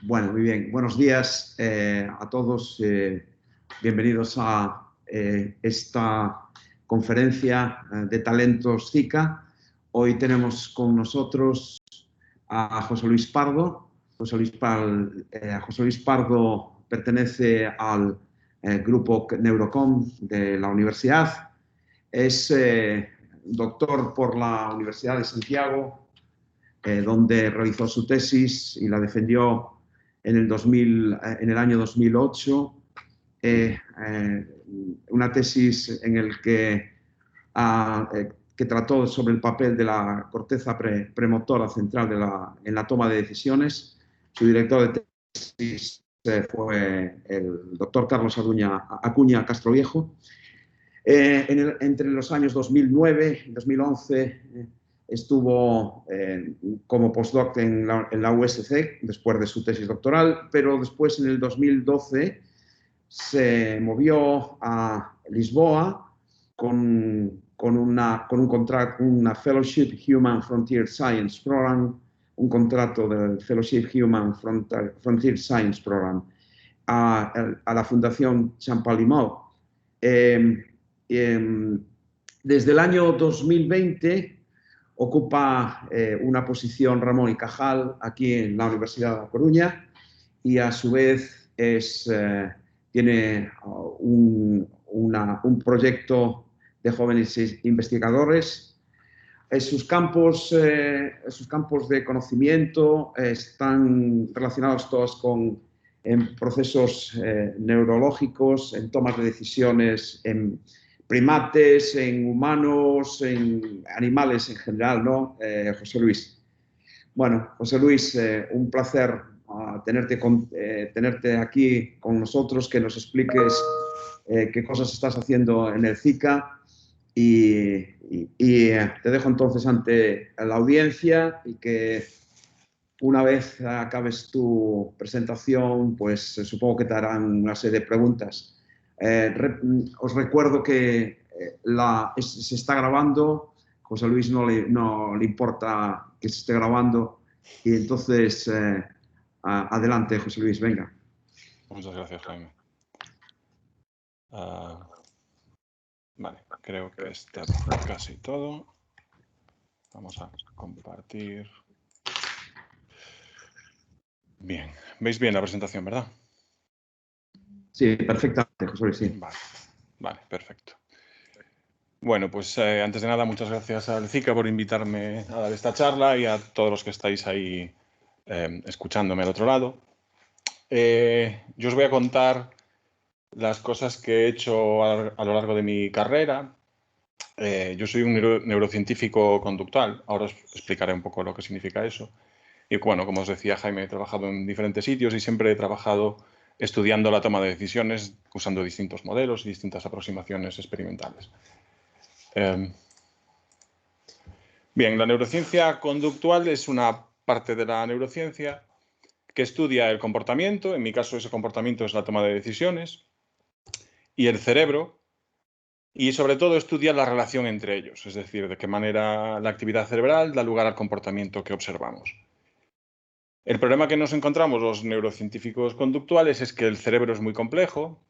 Bueno, muy bien. Buenos días a todos. Bienvenidos a esta conferencia de talentos CICA. Hoy tenemos con nosotros a José Luis Pardo. José Luis Pardo pertenece al grupo Neurocom de la universidad. Es doctor por la Universidad de Santiago, donde realizó su tesis y la defendió en el año 2008. Una tesis en la que trató sobre el papel de la corteza premotora central en la toma de decisiones. Su director de tesis fue el doctor Carlos Acuña Castroviejo. Entre los años 2009 y 2011 estuvo como postdoc en la USC después de su tesis doctoral, pero después en el 2012 se movió a Lisboa con una Fellowship Human Frontier Science Program, un contrato del Fellowship Human Frontier Science Program a la Fundación Champalimaud. Desde el año 2020 ocupa una posición Ramón y Cajal aquí en la Universidad de La Coruña y a su vez tiene un proyecto de jóvenes investigadores. Sus campos de conocimiento están relacionados todos en procesos neurológicos, en tomas de decisiones, en primates, en humanos, en animales en general, ¿no? José Luis. Bueno, José Luis, un placer tenerte aquí con nosotros, que nos expliques qué cosas estás haciendo en el CICA y te dejo entonces ante la audiencia y que una vez acabes tu presentación, pues supongo que te harán una serie de preguntas. Os recuerdo que se está grabando. José Luis no le importa que se esté grabando. Y entonces, adelante, José Luis, venga. Muchas gracias, Jaime. Vale, creo que está casi todo. Vamos a compartir. Bien, veis bien la presentación, ¿verdad? Sí, perfectamente, José Luis, sí. Vale, perfecto. Bueno, pues antes de nada, muchas gracias al CICA por invitarme a dar esta charla y a todos los que estáis ahí escuchándome al otro lado. Yo os voy a contar las cosas que he hecho a lo largo de mi carrera. Yo soy un neurocientífico conductual. Ahora os explicaré un poco lo que significa eso. Y bueno, como os decía Jaime, he trabajado en diferentes sitios y siempre he trabajado estudiando la toma de decisiones usando distintos modelos y distintas aproximaciones experimentales. Bien, la neurociencia conductual es una parte de la neurociencia que estudia el comportamiento. En mi caso, ese comportamiento es la toma de decisiones y el cerebro. Y sobre todo estudia la relación entre ellos, es decir, de qué manera la actividad cerebral da lugar al comportamiento que observamos. El problema que nos encontramos los neurocientíficos conductuales es que el cerebro es muy complejo,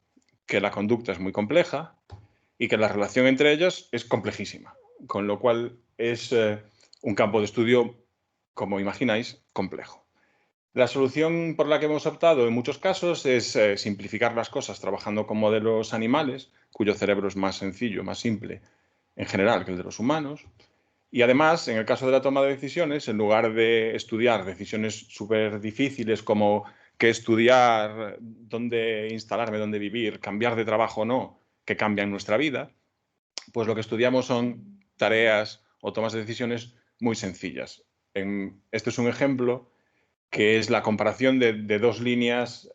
que la conducta es muy compleja y que la relación entre ellos es complejísima, con lo cual es un campo de estudio, como imagináis, complejo. La solución por la que hemos optado en muchos casos es simplificar las cosas trabajando con modelos animales, cuyo cerebro es más sencillo, más simple en general que el de los humanos. Y además, en el caso de la toma de decisiones, en lugar de estudiar decisiones súper difíciles como qué estudiar, dónde instalarme, dónde vivir, cambiar de trabajo o no, que cambian nuestra vida, pues lo que estudiamos son tareas o tomas de decisiones muy sencillas. Este es un ejemplo que es la comparación de dos líneas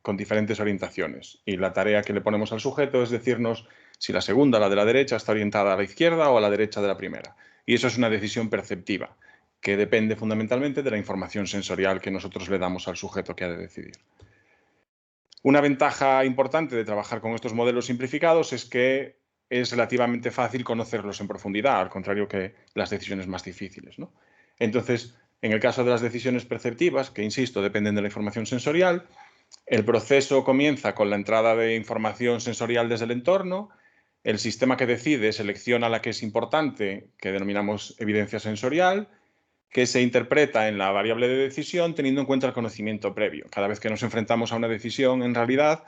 con diferentes orientaciones. Y la tarea que le ponemos al sujeto es decirnos si la segunda, la de la derecha, está orientada a la izquierda o a la derecha de la primera. Y eso es una decisión perceptiva, que depende fundamentalmente de la información sensorial que nosotros le damos al sujeto que ha de decidir. Una ventaja importante de trabajar con estos modelos simplificados es que es relativamente fácil conocerlos en profundidad, al contrario que las decisiones más difíciles, ¿no? Entonces, En el caso de las decisiones perceptivas, que insisto, dependen de la información sensorial, el proceso comienza con la entrada de información sensorial desde el entorno, el sistema que decide selecciona la que es importante, que denominamos evidencia sensorial, que se interpreta en la variable de decisión teniendo en cuenta el conocimiento previo. Cada vez que nos enfrentamos a una decisión, en realidad,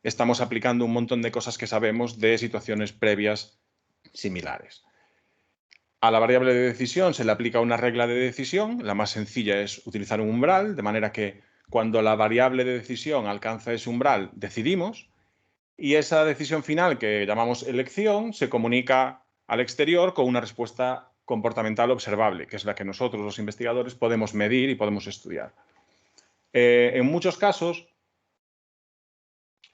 estamos aplicando un montón de cosas que sabemos de situaciones previas similares. A la variable de decisión se le aplica una regla de decisión. La más sencilla es utilizar un umbral, de manera que cuando la variable de decisión alcanza ese umbral, decidimos. Y esa decisión final, que llamamos elección, se comunica al exterior con una respuesta comportamental observable, que es la que nosotros, los investigadores, podemos medir y podemos estudiar. En muchos casos,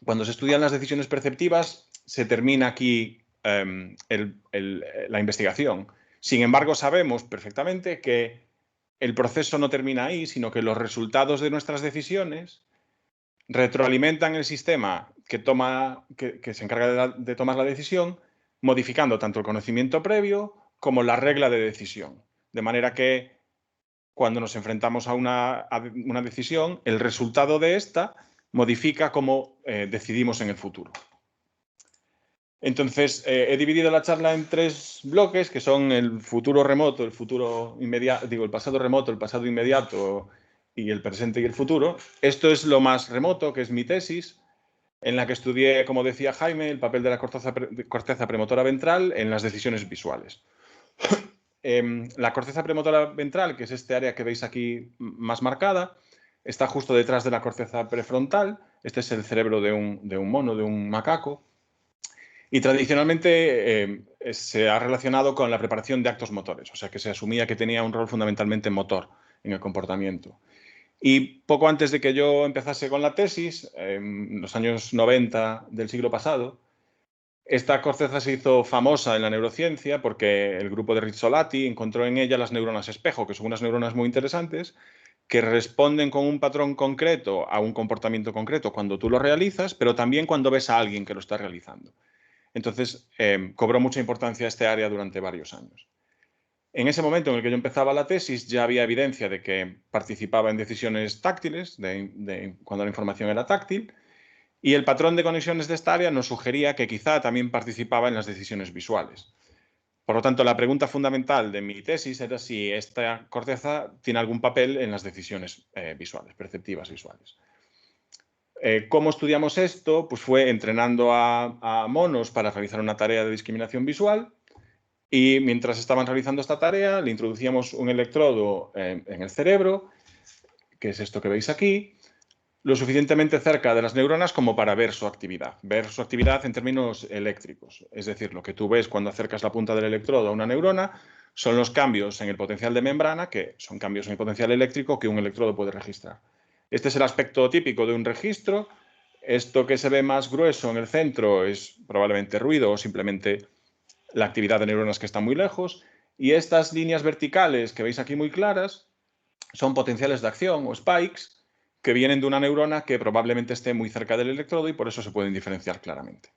cuando se estudian las decisiones perceptivas, se termina aquí la investigación. Sin embargo, sabemos perfectamente que el proceso no termina ahí, sino que los resultados de nuestras decisiones retroalimentan el sistema que se encarga de tomar la decisión, modificando tanto el conocimiento previo como la regla de decisión. De manera que cuando nos enfrentamos a una decisión, el resultado de esta modifica cómo decidimos en el futuro. Entonces, he dividido la charla en 3 bloques, que son el futuro remoto, el futuro inmediato, el pasado remoto, el pasado inmediato y el presente y el futuro. Esto es lo más remoto, que es mi tesis, en la que estudié, como decía Jaime, el papel de la corteza premotora ventral en las decisiones visuales. La corteza premotora ventral, que es este área que veis aquí más marcada, está justo detrás de la corteza prefrontal. Este es el cerebro de un mono, de un macaco. Y tradicionalmente se ha relacionado con la preparación de actos motores, o sea que se asumía que tenía un rol fundamentalmente motor en el comportamiento. Y poco antes de que yo empezase con la tesis, en los años 90 del siglo pasado, esta corteza se hizo famosa en la neurociencia porque el grupo de Rizzolatti encontró en ella las neuronas espejo, que son unas neuronas muy interesantes que responden con un patrón concreto a un comportamiento concreto cuando tú lo realizas, pero también cuando ves a alguien que lo está realizando. Entonces, cobró mucha importancia este área durante varios años. En ese momento en el que yo empezaba la tesis, ya había evidencia de que participaba en decisiones táctiles, cuando la información era táctil, y el patrón de conexiones de esta área nos sugería que quizá también participaba en las decisiones visuales. Por lo tanto, la pregunta fundamental de mi tesis era si esta corteza tiene algún papel en las decisiones visuales, perceptivas visuales. ¿Cómo estudiamos esto? Pues fue entrenando a monos para realizar una tarea de discriminación visual y mientras estaban realizando esta tarea le introducíamos un electrodo en el cerebro, que es esto que veis aquí, lo suficientemente cerca de las neuronas como para ver su actividad en términos eléctricos. Es decir, lo que tú ves cuando acercas la punta del electrodo a una neurona son los cambios en el potencial de membrana, que son cambios en el potencial eléctrico que un electrodo puede registrar. Este es el aspecto típico de un registro. Esto que se ve más grueso en el centro es probablemente ruido o simplemente la actividad de neuronas que están muy lejos. Y estas líneas verticales que veis aquí muy claras son potenciales de acción o spikes que vienen de una neurona que probablemente esté muy cerca del electrodo y por eso se pueden diferenciar claramente.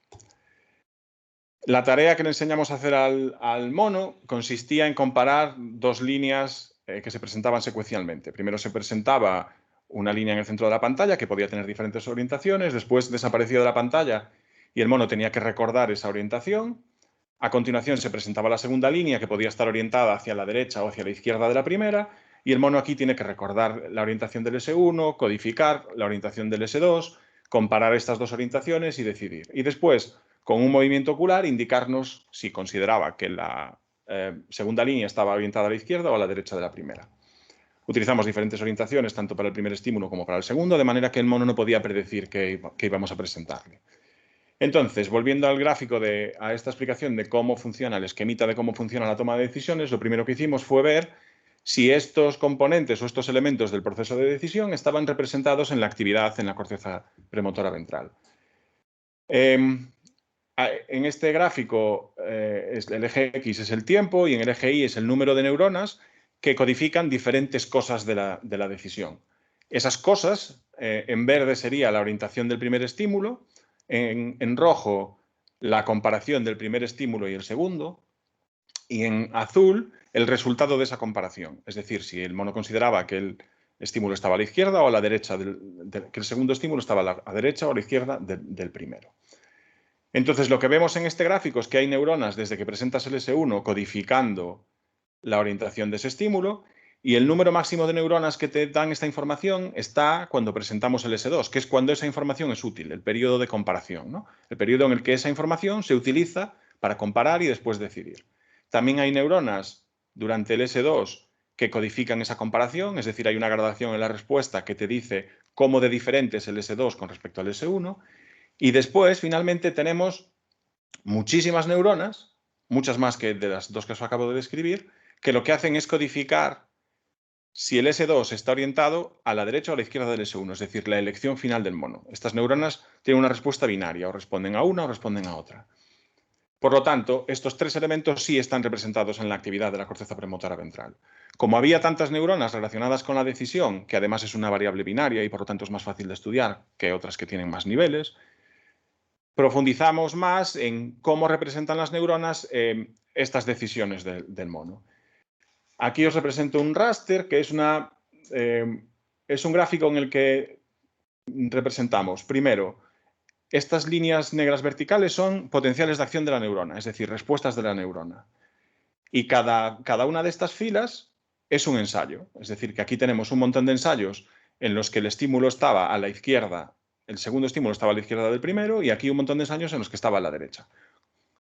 La tarea que le enseñamos a hacer al mono consistía en comparar 2 líneas que se presentaban secuencialmente. Primero se presentaba una línea en el centro de la pantalla que podía tener diferentes orientaciones, después desaparecía de la pantalla y el mono tenía que recordar esa orientación. A continuación se presentaba la segunda línea que podía estar orientada hacia la derecha o hacia la izquierda de la primera y el mono aquí tiene que recordar la orientación del S1, codificar la orientación del S2, comparar estas 2 orientaciones y decidir. Y después, con un movimiento ocular, indicarnos si consideraba que la segunda línea estaba orientada a la izquierda o a la derecha de la primera. Utilizamos diferentes orientaciones, tanto para el primer estímulo como para el segundo, de manera que el mono no podía predecir qué íbamos a presentarle. Entonces, volviendo al gráfico a esta explicación de cómo funciona el esquemita de cómo funciona la toma de decisiones, lo primero que hicimos fue ver si estos componentes o estos elementos del proceso de decisión estaban representados en la actividad en la corteza premotora ventral. En este gráfico el eje X es el tiempo y en el eje Y es el número de neuronas que codifican diferentes cosas de la decisión. Esas cosas, en verde sería la orientación del primer estímulo, en rojo la comparación del primer estímulo y el segundo, y en azul el resultado de esa comparación. Es decir, si el mono consideraba que el estímulo estaba a la izquierda o a la derecha, que el segundo estímulo estaba a la derecha o a la izquierda del primero. Entonces, lo que vemos en este gráfico es que hay neuronas desde que presentas el S1 codificando la orientación de ese estímulo, y el número máximo de neuronas que te dan esta información está cuando presentamos el S2, que es cuando esa información es útil, el periodo de comparación, ¿no? El periodo en el que esa información se utiliza para comparar y después decidir. También hay neuronas durante el S2 que codifican esa comparación, es decir, hay una gradación en la respuesta que te dice cómo de diferente es el S2 con respecto al S1, y después, finalmente, tenemos muchísimas neuronas, muchas más que de las dos que os acabo de describir, que lo que hacen es codificar si el S2 está orientado a la derecha o a la izquierda del S1, es decir, la elección final del mono. Estas neuronas tienen una respuesta binaria, o responden a una o responden a otra. Por lo tanto, estos tres elementos sí están representados en la actividad de la corteza premotora ventral. Como había tantas neuronas relacionadas con la decisión, que además es una variable binaria y por lo tanto es más fácil de estudiar que otras que tienen más niveles, profundizamos más en cómo representan las neuronas estas decisiones del mono. Aquí os represento un raster, que es un gráfico en el que representamos, primero, estas líneas negras verticales son potenciales de acción de la neurona, es decir, respuestas de la neurona. Y cada una de estas filas es un ensayo, es decir, que aquí tenemos un montón de ensayos en los que el estímulo estaba a la izquierda, el segundo estímulo estaba a la izquierda del primero, y aquí un montón de ensayos en los que estaba a la derecha.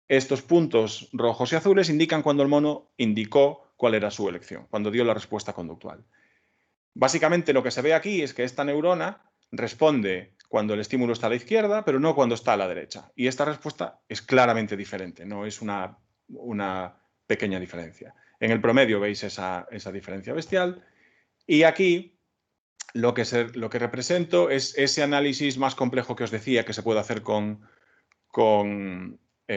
Estos puntos rojos y azules indican cuando el mono indicó cuál era su elección, cuando dio la respuesta conductual. Básicamente lo que se ve aquí es que esta neurona responde cuando el estímulo está a la izquierda, pero no cuando está a la derecha. Y esta respuesta es claramente diferente, no es una pequeña diferencia. En el promedio veis esa diferencia bestial. Y aquí lo que represento es ese análisis más complejo que os decía que se puede hacer con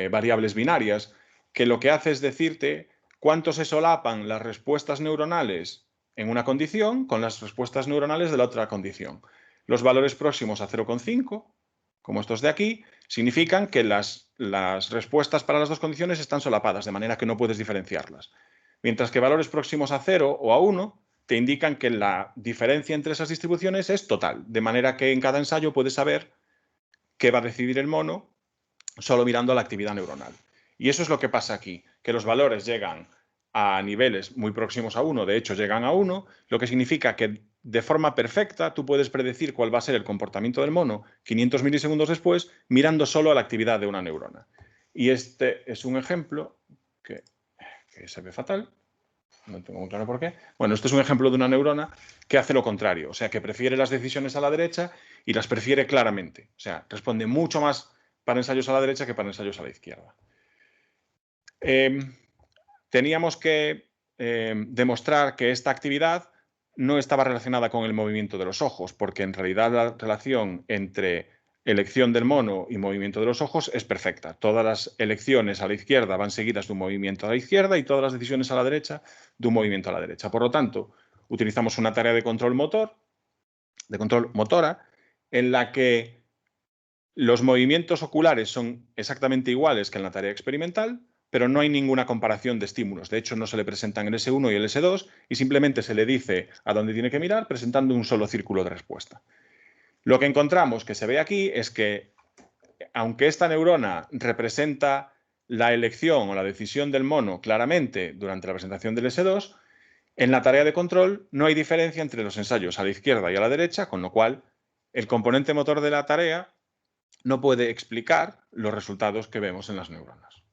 variables binarias, que lo que hace es decirte cuánto se solapan las respuestas neuronales en una condición con las respuestas neuronales de la otra condición. Los valores próximos a 0,5, como estos de aquí, significan que las respuestas para las dos condiciones están solapadas, de manera que no puedes diferenciarlas. Mientras que valores próximos a 0 o a 1 te indican que la diferencia entre esas distribuciones es total, de manera que en cada ensayo puedes saber qué va a decidir el mono solo mirando la actividad neuronal. Y eso es lo que pasa aquí, que los valores llegan a niveles muy próximos a 1, de hecho llegan a 1, lo que significa que de forma perfecta tú puedes predecir cuál va a ser el comportamiento del mono 500 milisegundos después mirando solo a la actividad de una neurona. Y este es un ejemplo que se ve fatal, no tengo muy claro por qué. Bueno, este es un ejemplo de una neurona que hace lo contrario, o sea, que prefiere las decisiones a la derecha y las prefiere claramente. O sea, responde mucho más para ensayos a la derecha que para ensayos a la izquierda. Teníamos que demostrar que esta actividad no estaba relacionada con el movimiento de los ojos, porque en realidad la relación entre elección del mono y movimiento de los ojos es perfecta. Todas las elecciones a la izquierda van seguidas de un movimiento a la izquierda y todas las decisiones a la derecha de un movimiento a la derecha. Por lo tanto, utilizamos una tarea de control motora, en la que los movimientos oculares son exactamente iguales que en la tarea experimental, pero no hay ninguna comparación de estímulos. De hecho, no se le presentan el S1 y el S2 y simplemente se le dice a dónde tiene que mirar presentando un solo círculo de respuesta. Lo que encontramos que se ve aquí es que, aunque esta neurona representa la elección o la decisión del mono claramente durante la presentación del S2, en la tarea de control no hay diferencia entre los ensayos a la izquierda y a la derecha, con lo cual el componente motor de la tarea no puede explicar los resultados que vemos en las neuronas.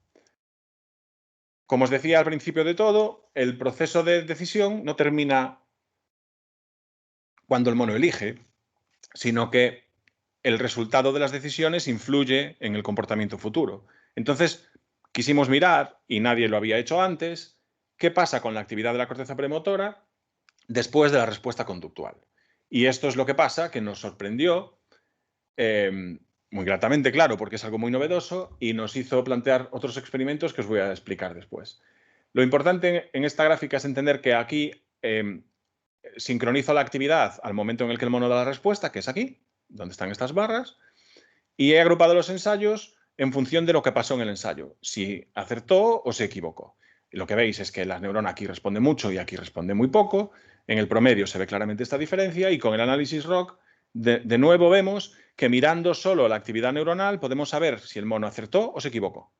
Como os decía al principio de todo, el proceso de decisión no termina cuando el mono elige, sino que el resultado de las decisiones influye en el comportamiento futuro. Entonces, quisimos mirar, y nadie lo había hecho antes, qué pasa con la actividad de la corteza premotora después de la respuesta conductual. Y esto es lo que pasa, que nos sorprendió muy gratamente, claro, porque es algo muy novedoso y nos hizo plantear otros experimentos que os voy a explicar después. Lo importante en esta gráfica es entender que aquí sincronizo la actividad al momento en el que el mono da la respuesta, que es aquí, donde están estas barras, y he agrupado los ensayos en función de lo que pasó en el ensayo, si acertó o se equivocó. Lo que veis es que la neurona aquí responde mucho y aquí responde muy poco. En el promedio se ve claramente esta diferencia y con el análisis ROC de nuevo vemos que mirando solo la actividad neuronal podemos saber si el mono acertó o se equivocó.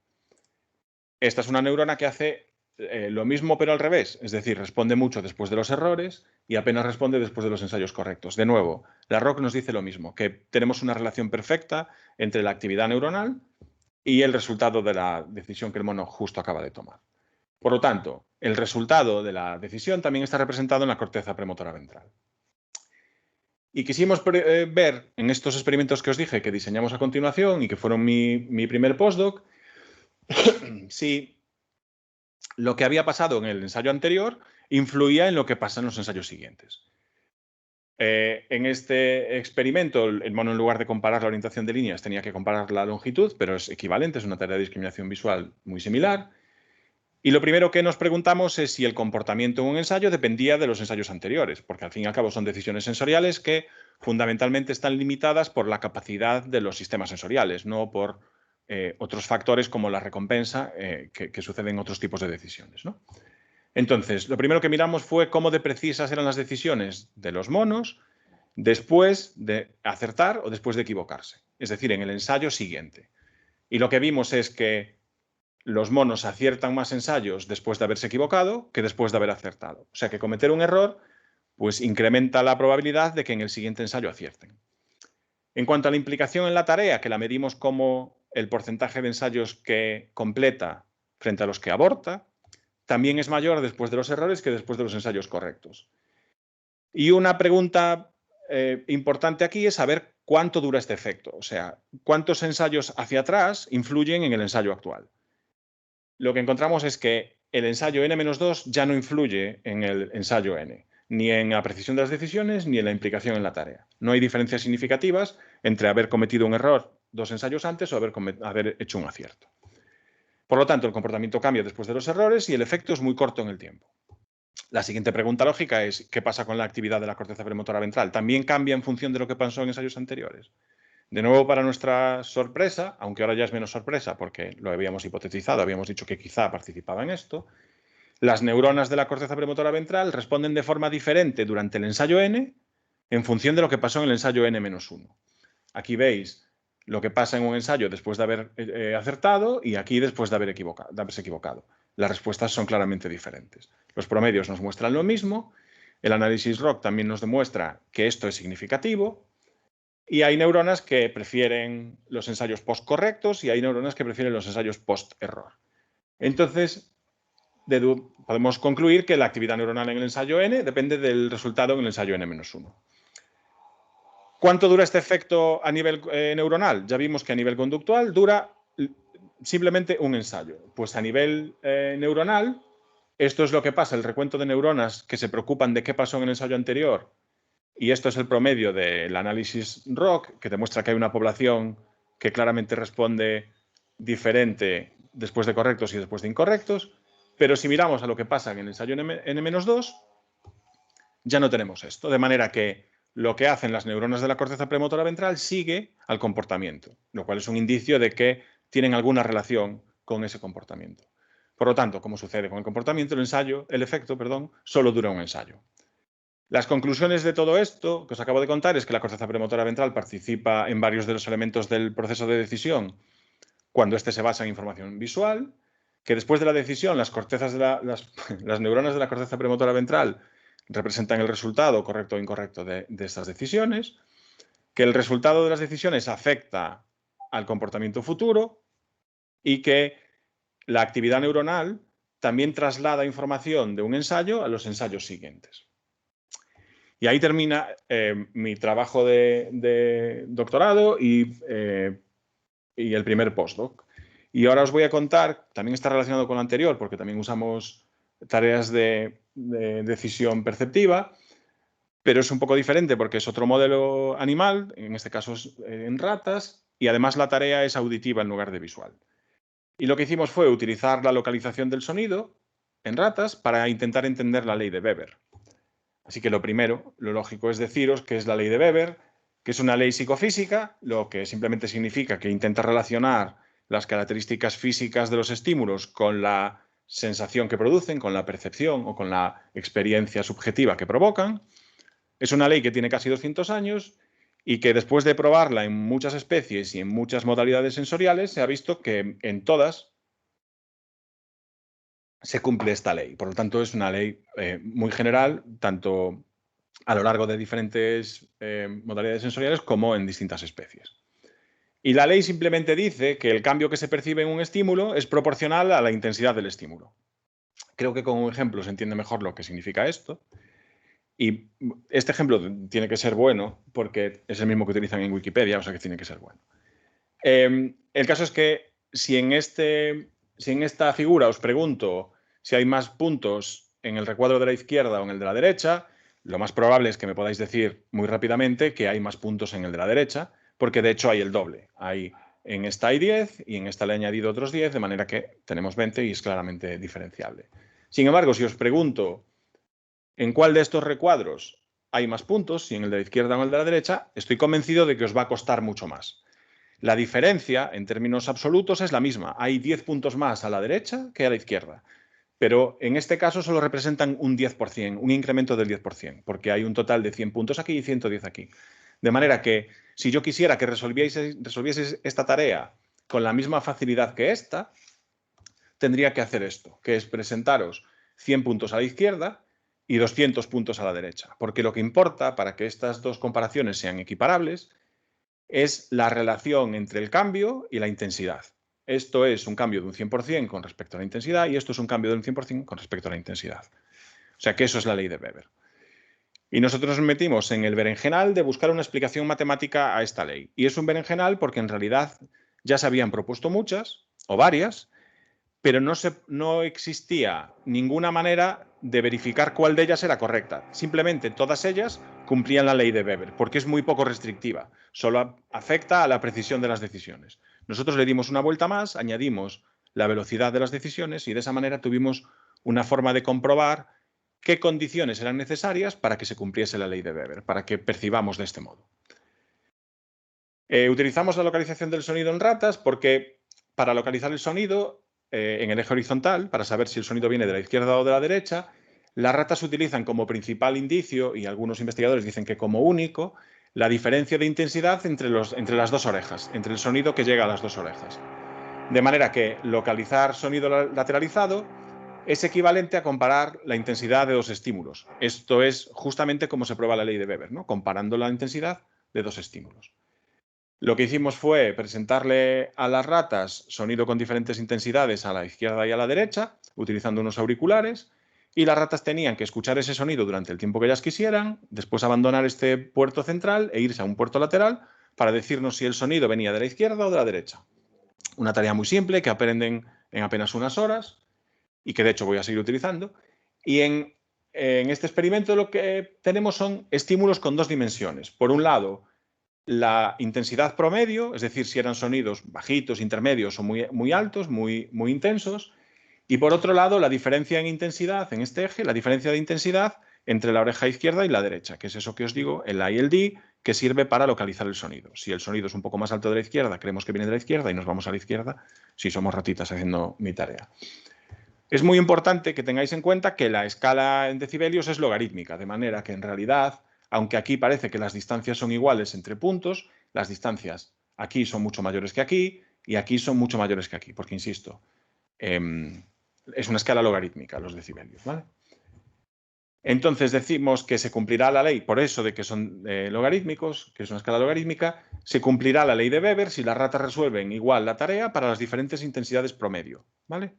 Esta es una neurona que hace lo mismo pero al revés, es decir, responde mucho después de los errores y apenas responde después de los ensayos correctos. De nuevo, la ROC nos dice lo mismo, que tenemos una relación perfecta entre la actividad neuronal y el resultado de la decisión que el mono justo acaba de tomar. Por lo tanto, el resultado de la decisión también está representado en la corteza premotora ventral. Y quisimos ver en estos experimentos que os dije que diseñamos a continuación y que fueron mi primer postdoc, si lo que había pasado en el ensayo anterior influía en lo que pasa en los ensayos siguientes. En este experimento, el mono en lugar de comparar la orientación de líneas tenía que comparar la longitud, pero es equivalente, es una tarea de discriminación visual muy similar. Y lo primero que nos preguntamos es si el comportamiento en un ensayo dependía de los ensayos anteriores, porque al fin y al cabo son decisiones sensoriales que fundamentalmente están limitadas por la capacidad de los sistemas sensoriales, no por otros factores como la recompensa que suceden en otros tipos de decisiones, ¿no? Entonces, lo primero que miramos fue cómo de precisas eran las decisiones de los monos después de acertar o después de equivocarse, es decir, en el ensayo siguiente. Y lo que vimos es que los monos aciertan más ensayos después de haberse equivocado que después de haber acertado. O sea que cometer un error pues incrementa la probabilidad de que en el siguiente ensayo acierten. En cuanto a la implicación en la tarea, que la medimos como el porcentaje de ensayos que completa frente a los que aborta, también es mayor después de los errores que después de los ensayos correctos. Y una pregunta importante aquí es saber cuánto dura este efecto, o sea, cuántos ensayos hacia atrás influyen en el ensayo actual. Lo que encontramos es que el ensayo N-2 ya no influye en el ensayo N, ni en la precisión de las decisiones, ni en la implicación en la tarea. No hay diferencias significativas entre haber cometido un error 2 ensayos antes o haber hecho un acierto. Por lo tanto, el comportamiento cambia después de los errores y el efecto es muy corto en el tiempo. La siguiente pregunta lógica es, ¿qué pasa con la actividad de la corteza premotora ventral? ¿También cambia en función de lo que pasó en ensayos anteriores? De nuevo, para nuestra sorpresa, aunque ahora ya es menos sorpresa porque lo habíamos hipotetizado, habíamos dicho que quizá participaba en esto, las neuronas de la corteza premotora ventral responden de forma diferente durante el ensayo N en función de lo que pasó en el ensayo N-1. Aquí veis lo que pasa en un ensayo después de haber acertado y aquí después de haberse equivocado. Las respuestas son claramente diferentes. Los promedios nos muestran lo mismo, el análisis ROC también nos demuestra que esto es significativo y hay neuronas que prefieren los ensayos post-correctos y hay neuronas que prefieren los ensayos post-error. Entonces, podemos concluir que la actividad neuronal en el ensayo N depende del resultado en el ensayo N-1. ¿Cuánto dura este efecto a nivel neuronal? Ya vimos que a nivel conductual dura simplemente un ensayo. Pues a nivel neuronal, esto es lo que pasa, el recuento de neuronas que se preocupan de qué pasó en el ensayo anterior, y esto es el promedio del análisis ROC, que demuestra que hay una población que claramente responde diferente después de correctos y después de incorrectos, pero si miramos a lo que pasa en el ensayo N-2, ya no tenemos esto, de manera que lo que hacen las neuronas de la corteza premotora ventral sigue al comportamiento, lo cual es un indicio de que tienen alguna relación con ese comportamiento. Por lo tanto, como sucede con el comportamiento, el efecto, solo dura un ensayo. Las conclusiones de todo esto que os acabo de contar es que la corteza premotora ventral participa en varios de los elementos del proceso de decisión cuando éste se basa en información visual, que después de la decisión las neuronas de la corteza premotora ventral representan el resultado correcto o incorrecto de estas decisiones, que el resultado de las decisiones afecta al comportamiento futuro y que la actividad neuronal también traslada información de un ensayo a los ensayos siguientes. Y ahí termina mi trabajo de doctorado y el primer postdoc. Y ahora os voy a contar, también está relacionado con lo anterior, porque también usamos tareas de decisión perceptiva, pero es un poco diferente porque es otro modelo animal, en este caso es en ratas, y además la tarea es auditiva en lugar de visual. Y lo que hicimos fue utilizar la localización del sonido en ratas para intentar entender la ley de Weber. Así que lo primero, lo lógico es deciros que es la ley de Weber, que es una ley psicofísica, lo que simplemente significa que intenta relacionar las características físicas de los estímulos con la sensación que producen, con la percepción o con la experiencia subjetiva que provocan. Es una ley que tiene casi 200 años y que después de probarla en muchas especies y en muchas modalidades sensoriales, se ha visto que en todas se cumple esta ley. Por lo tanto, es una ley muy general, tanto a lo largo de diferentes modalidades sensoriales como en distintas especies. Y la ley simplemente dice que el cambio que se percibe en un estímulo es proporcional a la intensidad del estímulo. Creo que con un ejemplo se entiende mejor lo que significa esto. Y este ejemplo tiene que ser bueno porque es el mismo que utilizan en Wikipedia, o sea que tiene que ser bueno. El caso es que si en esta figura os pregunto si hay más puntos en el recuadro de la izquierda o en el de la derecha, lo más probable es que me podáis decir muy rápidamente que hay más puntos en el de la derecha, porque de hecho hay el doble. En esta hay 10 y en esta le he añadido otros 10, de manera que tenemos 20 y es claramente diferenciable. Sin embargo, si os pregunto en cuál de estos recuadros hay más puntos, si en el de la izquierda o en el de la derecha, estoy convencido de que os va a costar mucho más. La diferencia, en términos absolutos, es la misma. Hay 10 puntos más a la derecha que a la izquierda. Pero en este caso solo representan un 10%, un incremento del 10%, porque hay un total de 100 puntos aquí y 110 aquí. De manera que si yo quisiera que resolvieseis esta tarea con la misma facilidad que esta, tendría que hacer esto, que es presentaros 100 puntos a la izquierda y 200 puntos a la derecha. Porque lo que importa para que estas dos comparaciones sean equiparables es la relación entre el cambio y la intensidad. Esto es un cambio de un 100% con respecto a la intensidad y esto es un cambio de un 100% con respecto a la intensidad. O sea que eso es la ley de Weber. Y nosotros nos metimos en el berenjenal de buscar una explicación matemática a esta ley. Y es un berenjenal porque en realidad ya se habían propuesto muchas o varias, pero no existía ninguna manera de verificar cuál de ellas era correcta. Simplemente todas ellas cumplían la ley de Weber, porque es muy poco restrictiva. Solo afecta a la precisión de las decisiones. Nosotros le dimos una vuelta más, añadimos la velocidad de las decisiones y de esa manera tuvimos una forma de comprobar qué condiciones eran necesarias para que se cumpliese la ley de Weber, para que percibamos de este modo. Utilizamos la localización del sonido en ratas porque para localizar el sonido en el eje horizontal, para saber si el sonido viene de la izquierda o de la derecha, las ratas se utilizan como principal indicio, y algunos investigadores dicen que como único, la diferencia de intensidad entre las dos orejas, entre el sonido que llega a las dos orejas. De manera que localizar sonido lateralizado es equivalente a comparar la intensidad de dos estímulos. Esto es justamente como se prueba la ley de Weber, ¿no? Comparando la intensidad de dos estímulos. Lo que hicimos fue presentarle a las ratas sonido con diferentes intensidades a la izquierda y a la derecha, utilizando unos auriculares, y las ratas tenían que escuchar ese sonido durante el tiempo que ellas quisieran, después abandonar este puerto central e irse a un puerto lateral para decirnos si el sonido venía de la izquierda o de la derecha. Una tarea muy simple que aprenden en apenas unas horas y que de hecho voy a seguir utilizando. Y en este experimento lo que tenemos son estímulos con dos dimensiones. Por un lado, la intensidad promedio, es decir, si eran sonidos bajitos, intermedios o muy altos, muy intensos. Y por otro lado, la diferencia en intensidad, en este eje, la diferencia de intensidad entre la oreja izquierda y la derecha, que es eso que os digo, el A y el D, que sirve para localizar el sonido. Si el sonido es un poco más alto de la izquierda, creemos que viene de la izquierda y nos vamos a la izquierda si somos ratitas haciendo mi tarea. Es muy importante que tengáis en cuenta que la escala en decibelios es logarítmica, de manera que en realidad, aunque aquí parece que las distancias son iguales entre puntos, las distancias aquí son mucho mayores que aquí y aquí son mucho mayores que aquí, porque, insisto, es una escala logarítmica los decibelios, ¿vale? Entonces decimos que se cumplirá la ley, por eso de que son logarítmicos, que es una escala logarítmica, se cumplirá la ley de Weber si las ratas resuelven igual la tarea para las diferentes intensidades promedio, ¿vale?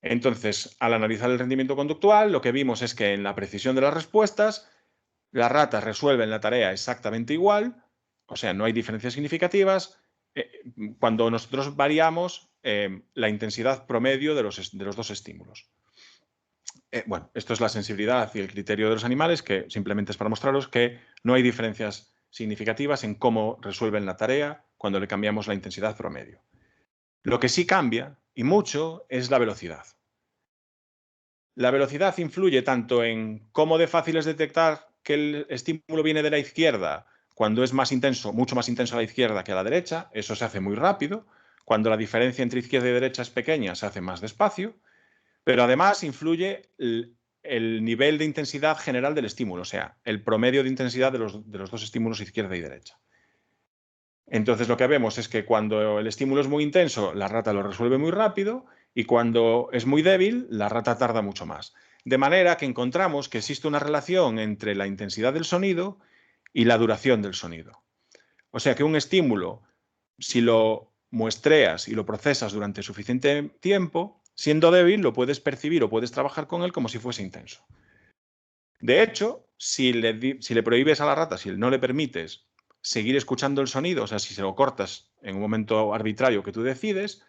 Entonces, al analizar el rendimiento conductual, lo que vimos es que en la precisión de las respuestas, las ratas resuelven la tarea exactamente igual, o sea, no hay diferencias significativas, cuando nosotros variamos la intensidad promedio de los dos estímulos. Bueno, esto es la sensibilidad y el criterio de los animales, que simplemente es para mostraros que no hay diferencias significativas en cómo resuelven la tarea cuando le cambiamos la intensidad promedio. Lo que sí cambia, y mucho, es la velocidad. La velocidad influye tanto en cómo de fácil es detectar que el estímulo viene de la izquierda cuando es más intenso, mucho más intenso a la izquierda que a la derecha. Eso se hace muy rápido. Cuando la diferencia entre izquierda y derecha es pequeña, se hace más despacio. Pero además influye el nivel de intensidad general del estímulo, o sea, el promedio de intensidad de los dos estímulos izquierda y derecha. Entonces lo que vemos es que cuando el estímulo es muy intenso, la rata lo resuelve muy rápido y cuando es muy débil, la rata tarda mucho más. De manera que encontramos que existe una relación entre la intensidad del sonido y la duración del sonido. O sea que un estímulo, si lo muestreas y lo procesas durante suficiente tiempo, siendo débil, lo puedes percibir o puedes trabajar con él como si fuese intenso. De hecho, si le prohíbes a la rata, si no le permites seguir escuchando el sonido, o sea, si se lo cortas en un momento arbitrario que tú decides,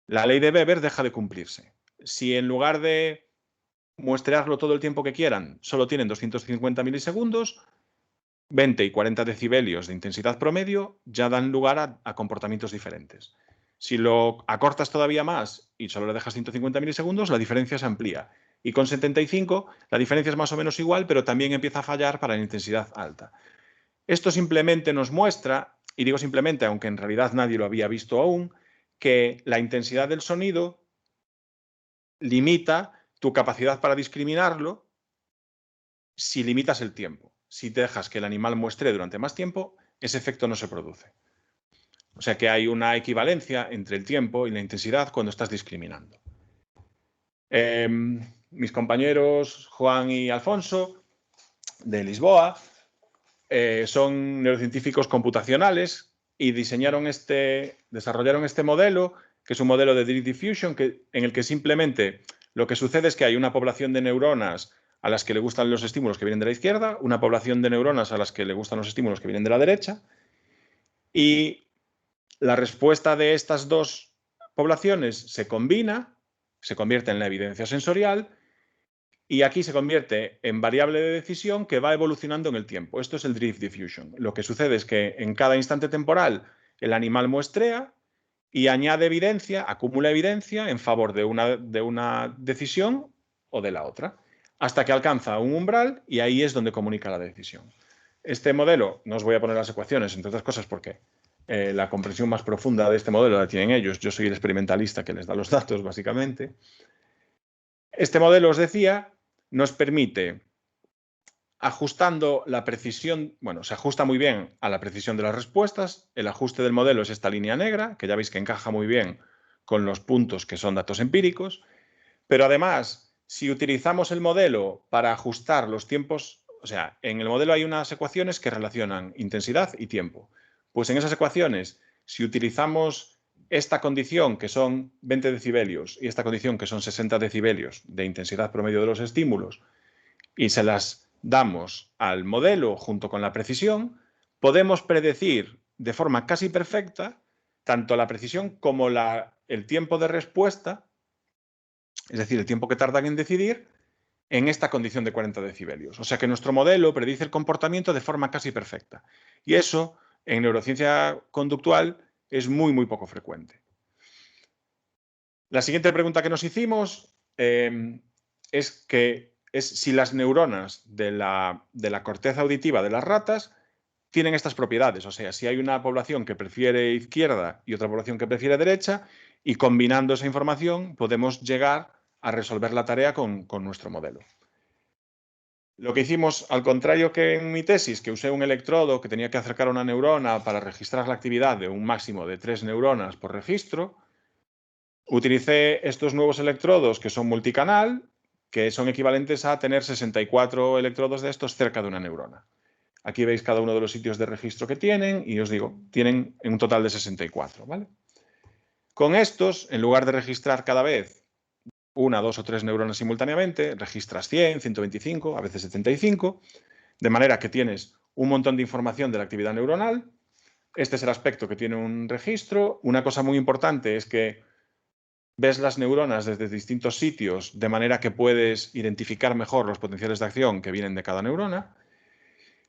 la ley de Weber deja de cumplirse. Si en lugar de muestrearlo todo el tiempo que quieran, solo tienen 250 milisegundos, 20 y 40 decibelios de intensidad promedio ya dan lugar a comportamientos diferentes. Si lo acortas todavía más y solo le dejas 150 milisegundos, la diferencia se amplía. Y con 75 la diferencia es más o menos igual, pero también empieza a fallar para la intensidad alta. Esto simplemente nos muestra, y digo simplemente, aunque en realidad nadie lo había visto aún, que la intensidad del sonido limita tu capacidad para discriminarlo si limitas el tiempo. Si te dejas que el animal muestre durante más tiempo, ese efecto no se produce. O sea que hay una equivalencia entre el tiempo y la intensidad cuando estás discriminando. Mis compañeros Juan y Alfonso, de Lisboa, son neurocientíficos computacionales y desarrollaron este modelo, que es un modelo de Deep Diffusion, en el que simplemente lo que sucede es que hay una población de neuronas a las que le gustan los estímulos que vienen de la izquierda, una población de neuronas a las que le gustan los estímulos que vienen de la derecha, y la respuesta de estas dos poblaciones se combina, se convierte en la evidencia sensorial, y aquí se convierte en variable de decisión que va evolucionando en el tiempo. Esto es el Drift Diffusion. Lo que sucede es que en cada instante temporal el animal muestrea y añade evidencia, acumula evidencia en favor de una decisión o de la otra, hasta que alcanza un umbral y ahí es donde comunica la decisión. Este modelo, no os voy a poner las ecuaciones, entre otras cosas porque la comprensión más profunda de este modelo la tienen ellos. Yo soy el experimentalista que les da los datos, básicamente. Este modelo, os decía, nos permite, ajustando la precisión, bueno, se ajusta muy bien a la precisión de las respuestas. El ajuste del modelo es esta línea negra, que ya veis que encaja muy bien con los puntos que son datos empíricos. Pero además, si utilizamos el modelo para ajustar los tiempos, o sea, en el modelo hay unas ecuaciones que relacionan intensidad y tiempo. Pues en esas ecuaciones, si utilizamos esta condición, que son 20 decibelios, y esta condición, que son 60 decibelios de intensidad promedio de los estímulos, y se las damos al modelo junto con la precisión, podemos predecir de forma casi perfecta tanto la precisión como el tiempo de respuesta, es decir, el tiempo que tardan en decidir, en esta condición de 40 decibelios. O sea que nuestro modelo predice el comportamiento de forma casi perfecta. Y eso, en neurociencia conductual, es muy, muy poco frecuente. La siguiente pregunta que nos hicimos es si las neuronas de la corteza auditiva de las ratas tienen estas propiedades. O sea, si hay una población que prefiere izquierda y otra población que prefiere derecha, y combinando esa información podemos llegar a resolver la tarea con nuestro modelo. Lo que hicimos, al contrario que en mi tesis, que usé un electrodo que tenía que acercar a una neurona para registrar la actividad de un máximo de 3 neuronas por registro, utilicé estos nuevos electrodos que son multicanal, que son equivalentes a tener 64 electrodos de estos cerca de una neurona. Aquí veis cada uno de los sitios de registro que tienen y os digo, tienen un total de 64, ¿vale? Con estos, en lugar de registrar cada vez 1, 2 o 3 neuronas simultáneamente, registras 100, 125, a veces 75, de manera que tienes un montón de información de la actividad neuronal. Este es el aspecto que tiene un registro. Una cosa muy importante es que ves las neuronas desde distintos sitios, de manera que puedes identificar mejor los potenciales de acción que vienen de cada neurona.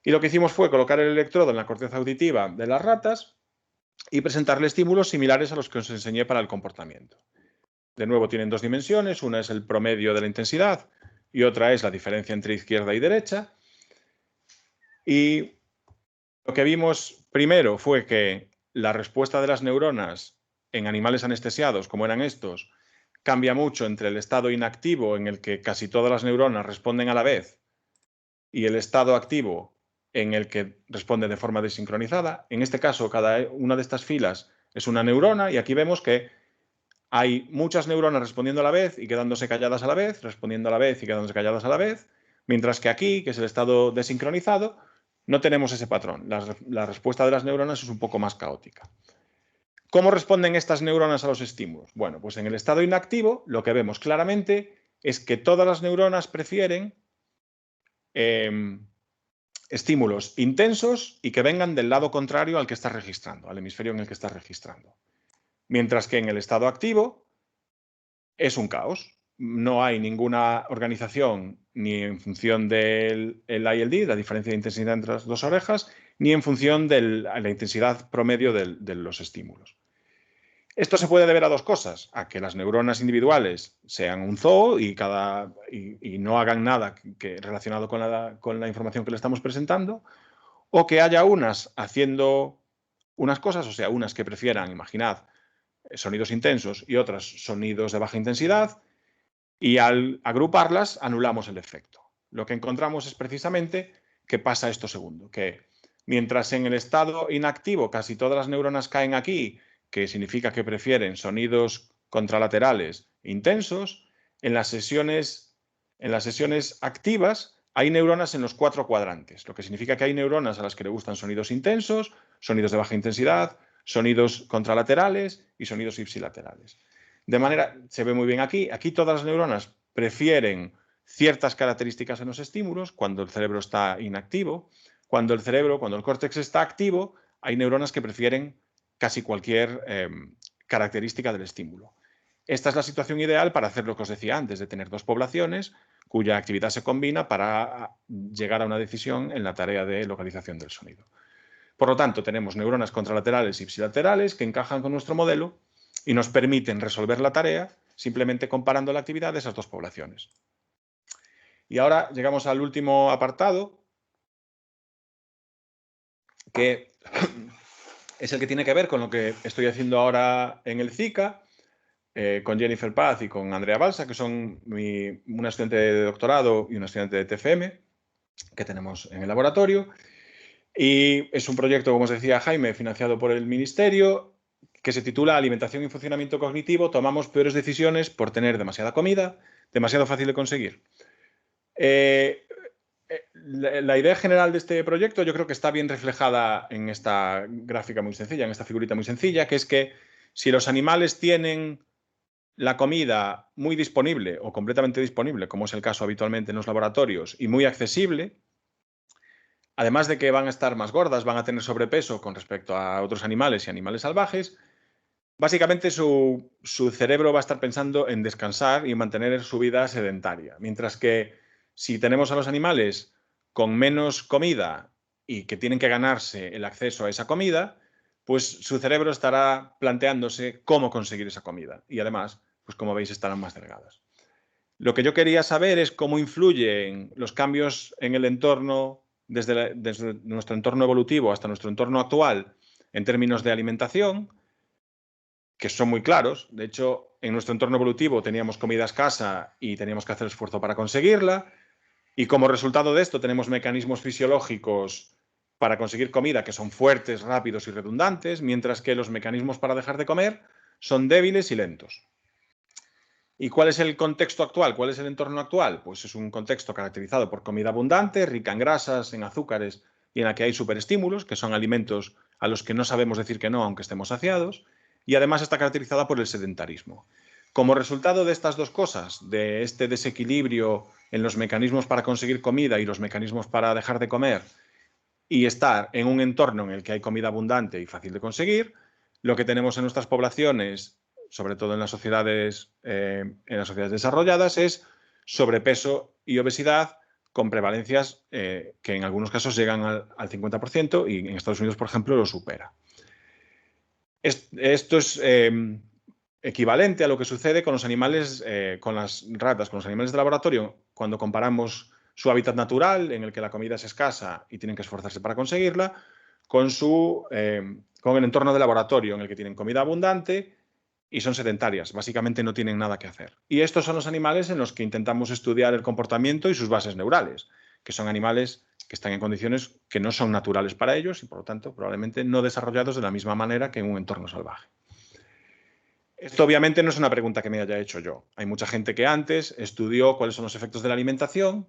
Y lo que hicimos fue colocar el electrodo en la corteza auditiva de las ratas y presentarle estímulos similares a los que os enseñé para el comportamiento. De nuevo, tienen dos dimensiones. Una es el promedio de la intensidad y otra es la diferencia entre izquierda y derecha. Y lo que vimos primero fue que la respuesta de las neuronas en animales anestesiados, como eran estos, cambia mucho entre el estado inactivo, en el que casi todas las neuronas responden a la vez, y el estado activo, en el que responde de forma desincronizada. En este caso, cada una de estas filas es una neurona, y aquí vemos que hay muchas neuronas respondiendo a la vez y quedándose calladas a la vez, respondiendo a la vez y quedándose calladas a la vez, mientras que aquí, que es el estado desincronizado, no tenemos ese patrón. La respuesta de las neuronas es un poco más caótica. ¿Cómo responden estas neuronas a los estímulos? Bueno, pues en el estado inactivo lo que vemos claramente es que todas las neuronas prefieren estímulos intensos y que vengan del lado contrario al que estás registrando, al hemisferio en el que estás registrando. Mientras que en el estado activo es un caos. No hay ninguna organización ni en función del ILD, la diferencia de intensidad entre las dos orejas, ni en función de la intensidad promedio de los estímulos. Esto se puede deber a dos cosas: a que las neuronas individuales sean un zoo y no hagan nada relacionado con la información que le estamos presentando, o que haya unas haciendo unas cosas, o sea, unas que prefieran, imaginad, sonidos intensos y otras sonidos de baja intensidad, y al agruparlas anulamos el efecto. Lo que encontramos es precisamente que pasa esto segundo, que mientras en el estado inactivo casi todas las neuronas caen aquí, que significa que prefieren sonidos contralaterales intensos, en las sesiones activas hay neuronas en los 4 cuadrantes, lo que significa que hay neuronas a las que le gustan sonidos intensos, sonidos de baja intensidad, sonidos contralaterales y sonidos ipsilaterales. De manera, se ve muy bien aquí todas las neuronas prefieren ciertas características en los estímulos cuando el cerebro está inactivo. Cuando el córtex está activo, hay neuronas que prefieren casi cualquier característica del estímulo. Esta es la situación ideal para hacer lo que os decía antes, de tener dos poblaciones cuya actividad se combina para llegar a una decisión en la tarea de localización del sonido. Por lo tanto, tenemos neuronas contralaterales y ipsilaterales que encajan con nuestro modelo y nos permiten resolver la tarea simplemente comparando la actividad de esas dos poblaciones. Y ahora llegamos al último apartado, que es el que tiene que ver con lo que estoy haciendo ahora en el CICA, con Jennifer Paz y con Andrea Balsa, que son una estudiante de doctorado y una estudiante de TFM que tenemos en el laboratorio. Y es un proyecto, como os decía Jaime, financiado por el Ministerio, que se titula Alimentación y funcionamiento cognitivo. Tomamos peores decisiones por tener demasiada comida, demasiado fácil de conseguir. La idea general de este proyecto yo creo que está bien reflejada en esta gráfica muy sencilla, en esta figurita muy sencilla, que es que si los animales tienen la comida muy disponible o completamente disponible, como es el caso habitualmente en los laboratorios, y muy accesible, además de que van a estar más gordas, van a tener sobrepeso con respecto a otros animales y animales salvajes, básicamente su cerebro va a estar pensando en descansar y en mantener su vida sedentaria. Mientras que si tenemos a los animales con menos comida y que tienen que ganarse el acceso a esa comida, pues su cerebro estará planteándose cómo conseguir esa comida. Y además, pues como veis, estarán más delgadas. Lo que yo quería saber es cómo influyen los cambios en el entorno, desde nuestro entorno evolutivo hasta nuestro entorno actual, en términos de alimentación, que son muy claros. De hecho, en nuestro entorno evolutivo teníamos comida escasa y teníamos que hacer esfuerzo para conseguirla. Y como resultado de esto tenemos mecanismos fisiológicos para conseguir comida que son fuertes, rápidos y redundantes, mientras que los mecanismos para dejar de comer son débiles y lentos. ¿Y cuál es el contexto actual? ¿Cuál es el entorno actual? Pues es un contexto caracterizado por comida abundante, rica en grasas, en azúcares y en la que hay superestímulos, que son alimentos a los que no sabemos decir que no aunque estemos saciados, y además está caracterizada por el sedentarismo. Como resultado de estas dos cosas, de este desequilibrio en los mecanismos para conseguir comida y los mecanismos para dejar de comer, y estar en un entorno en el que hay comida abundante y fácil de conseguir, lo que tenemos en nuestras poblaciones, sobre todo en las sociedades desarrolladas, es sobrepeso y obesidad con prevalencias que en algunos casos llegan al 50% y en Estados Unidos, por ejemplo, lo supera. Esto es equivalente a lo que sucede con los animales, con las ratas, con los animales de laboratorio, cuando comparamos su hábitat natural, en el que la comida es escasa y tienen que esforzarse para conseguirla, con el entorno de laboratorio, en el que tienen comida abundante y son sedentarias, básicamente no tienen nada que hacer. Y estos son los animales en los que intentamos estudiar el comportamiento y sus bases neurales, que son animales que están en condiciones que no son naturales para ellos y, por lo tanto, probablemente no desarrollados de la misma manera que en un entorno salvaje. Esto obviamente no es una pregunta que me haya hecho yo. Hay mucha gente que antes estudió cuáles son los efectos de la alimentación,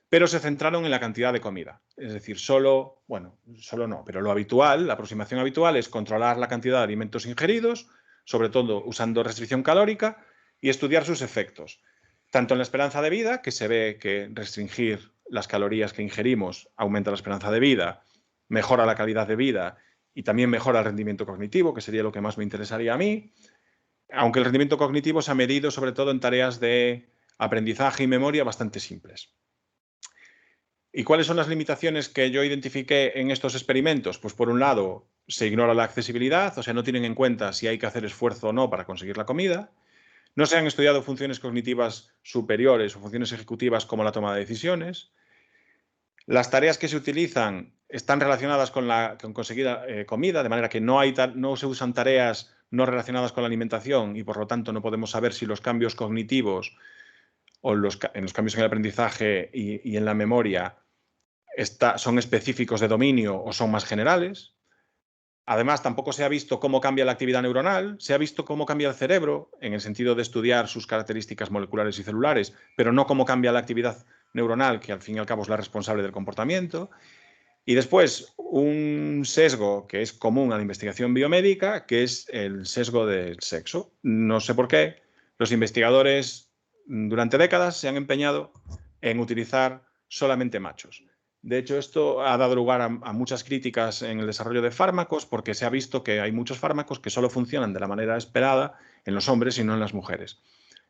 pero se centraron en la cantidad de comida. Es decir, solo no, pero lo habitual, la aproximación habitual es controlar la cantidad de alimentos ingeridos, sobre todo usando restricción calórica, y estudiar sus efectos. Tanto en la esperanza de vida, que se ve que restringir las calorías que ingerimos aumenta la esperanza de vida, mejora la calidad de vida y también mejora el rendimiento cognitivo, que sería lo que más me interesaría a mí, aunque el rendimiento cognitivo se ha medido sobre todo en tareas de aprendizaje y memoria bastante simples. ¿Y cuáles son las limitaciones que yo identifiqué en estos experimentos? Pues por un lado, se ignora la accesibilidad, o sea, no tienen en cuenta si hay que hacer esfuerzo o no para conseguir la comida. No se han estudiado funciones cognitivas superiores o funciones ejecutivas como la toma de decisiones. Las tareas que se utilizan están relacionadas con conseguir comida, de manera que no se usan tareas no relacionadas con la alimentación y por lo tanto no podemos saber si los cambios cognitivos o en los cambios en el aprendizaje y en la memoria son específicos de dominio o son más generales. Además, tampoco se ha visto cómo cambia la actividad neuronal, se ha visto cómo cambia el cerebro, en el sentido de estudiar sus características moleculares y celulares, pero no cómo cambia la actividad neuronal, que al fin y al cabo es la responsable del comportamiento. Y después, un sesgo que es común a la investigación biomédica, que es el sesgo del sexo. No sé por qué, los investigadores durante décadas se han empeñado en utilizar solamente machos. De hecho, esto ha dado lugar a muchas críticas en el desarrollo de fármacos porque se ha visto que hay muchos fármacos que solo funcionan de la manera esperada en los hombres y no en las mujeres.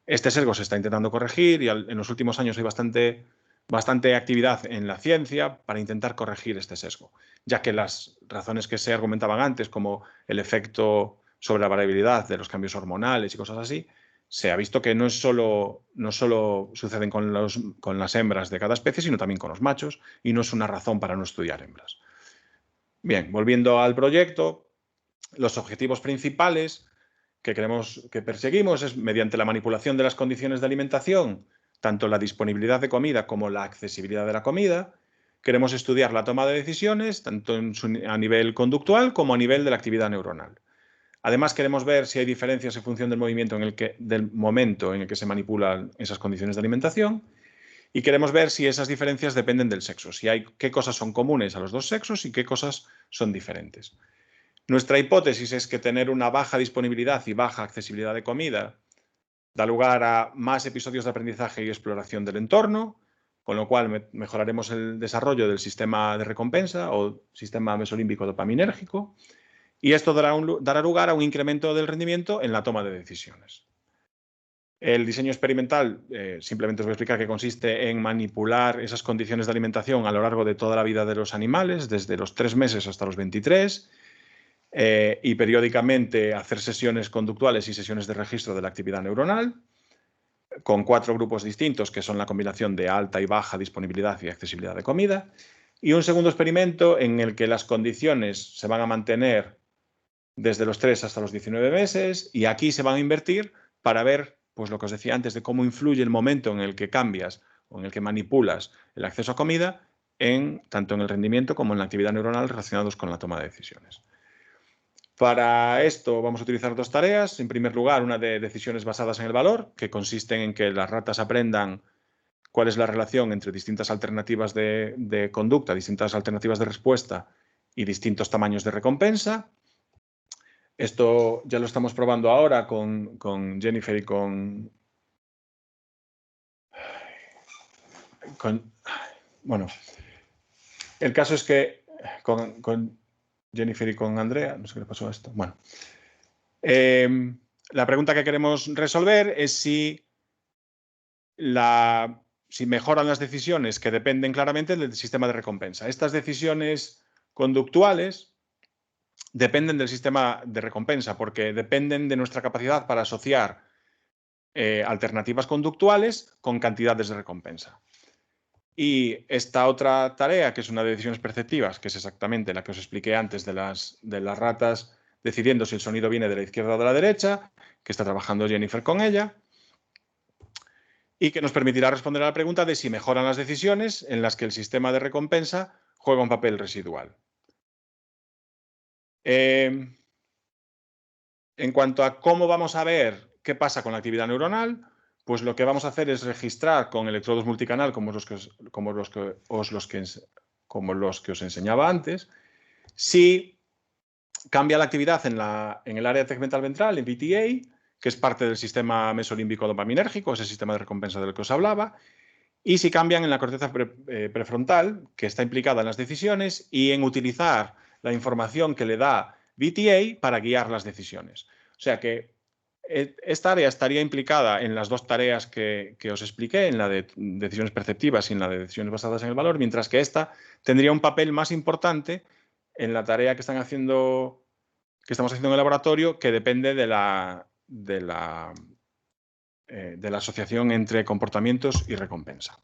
Este sesgo se está intentando corregir y en los últimos años hay bastante actividad en la ciencia para intentar corregir este sesgo, ya que las razones que se argumentaban antes, como el efecto sobre la variabilidad de los cambios hormonales y cosas así, se ha visto que no solo suceden con las hembras de cada especie, sino también con los machos, y no es una razón para no estudiar hembras. Bien, volviendo al proyecto, los objetivos principales que perseguimos es, mediante la manipulación de las condiciones de alimentación, tanto la disponibilidad de comida como la accesibilidad de la comida. Queremos estudiar la toma de decisiones, tanto a nivel conductual como a nivel de la actividad neuronal. Además, queremos ver si hay diferencias en función del del momento en el que se manipulan esas condiciones de alimentación. Y queremos ver si esas diferencias dependen del sexo, qué cosas son comunes a los dos sexos y qué cosas son diferentes. Nuestra hipótesis es que tener una baja disponibilidad y baja accesibilidad de comida da lugar a más episodios de aprendizaje y exploración del entorno, con lo cual mejoraremos el desarrollo del sistema de recompensa o sistema mesolímbico dopaminérgico, y esto dará lugar a un incremento del rendimiento en la toma de decisiones. El diseño experimental, simplemente os voy a explicar que consiste en manipular esas condiciones de alimentación a lo largo de toda la vida de los animales, desde los 3 meses hasta los 23, y periódicamente hacer sesiones conductuales y sesiones de registro de la actividad neuronal, con 4 grupos distintos, que son la combinación de alta y baja disponibilidad y accesibilidad de comida, y un segundo experimento en el que las condiciones se van a mantener desde los 3 hasta los 19 meses, y aquí se van a invertir para ver, pues lo que os decía antes, de cómo influye el momento en el que cambias o en el que manipulas el acceso a comida, tanto en el rendimiento como en la actividad neuronal relacionados con la toma de decisiones. Para esto vamos a utilizar 2 tareas. En primer lugar, una de decisiones basadas en el valor, que consiste en que las ratas aprendan cuál es la relación entre distintas alternativas de conducta, distintas alternativas de respuesta y distintos tamaños de recompensa. Esto ya lo estamos probando ahora con Jennifer y bueno, el caso es que con Jennifer y con Andrea, no sé qué le pasó a esto. Bueno, la pregunta que queremos resolver es si mejoran las decisiones que dependen claramente del sistema de recompensa. Estas decisiones conductuales dependen del sistema de recompensa porque dependen de nuestra capacidad para asociar alternativas conductuales con cantidades de recompensa. Y esta otra tarea, que es una de decisiones perceptivas, que es exactamente la que os expliqué antes de las ratas decidiendo si el sonido viene de la izquierda o de la derecha, que está trabajando Jennifer con ella, y que nos permitirá responder a la pregunta de si mejoran las decisiones en las que el sistema de recompensa juega un papel residual. En cuanto a cómo vamos a ver qué pasa con la actividad neuronal, pues lo que vamos a hacer es registrar con electrodos multicanal como los que os enseñaba antes, si cambia la actividad en el área tegmental ventral, en VTA, que es parte del sistema mesolímbico dopaminérgico, ese sistema de recompensa del que os hablaba, y si cambian en la corteza prefrontal, que está implicada en las decisiones, y en utilizar la información que le da VTA para guiar las decisiones. O sea que esta área estaría implicada en las dos tareas que os expliqué, en la de decisiones perceptivas y en la de decisiones basadas en el valor, mientras que esta tendría un papel más importante en la tarea que estamos haciendo en el laboratorio, que depende de la asociación entre comportamientos y recompensa.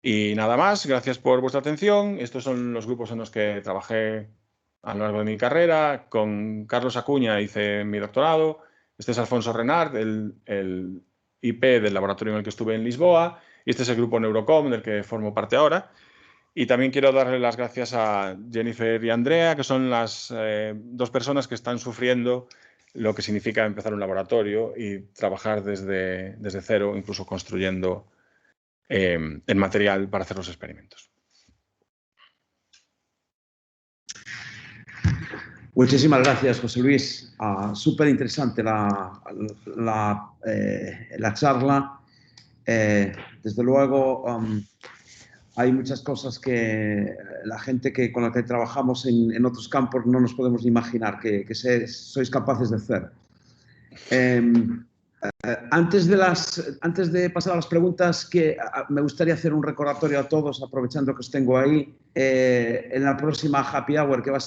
Y nada más, gracias por vuestra atención. Estos son los grupos en los que trabajé a lo largo de mi carrera. Con Carlos Acuña hice mi doctorado. Este es Alfonso Renard, el IP del laboratorio en el que estuve en Lisboa. Y este es el grupo Neurocom, del que formo parte ahora. Y también quiero darle las gracias a Jennifer y Andrea, que son las dos personas que están sufriendo lo que significa empezar un laboratorio y trabajar desde cero, incluso construyendo el material para hacer los experimentos. Muchísimas gracias, José Luis. Súper interesante la charla. Desde luego, hay muchas cosas que la gente con la que trabajamos en otros campos no nos podemos ni imaginar que sois capaces de hacer. Antes de pasar a las preguntas, me gustaría hacer un recordatorio a todos, aprovechando que os tengo ahí, en la próxima Happy Hour, que va a ser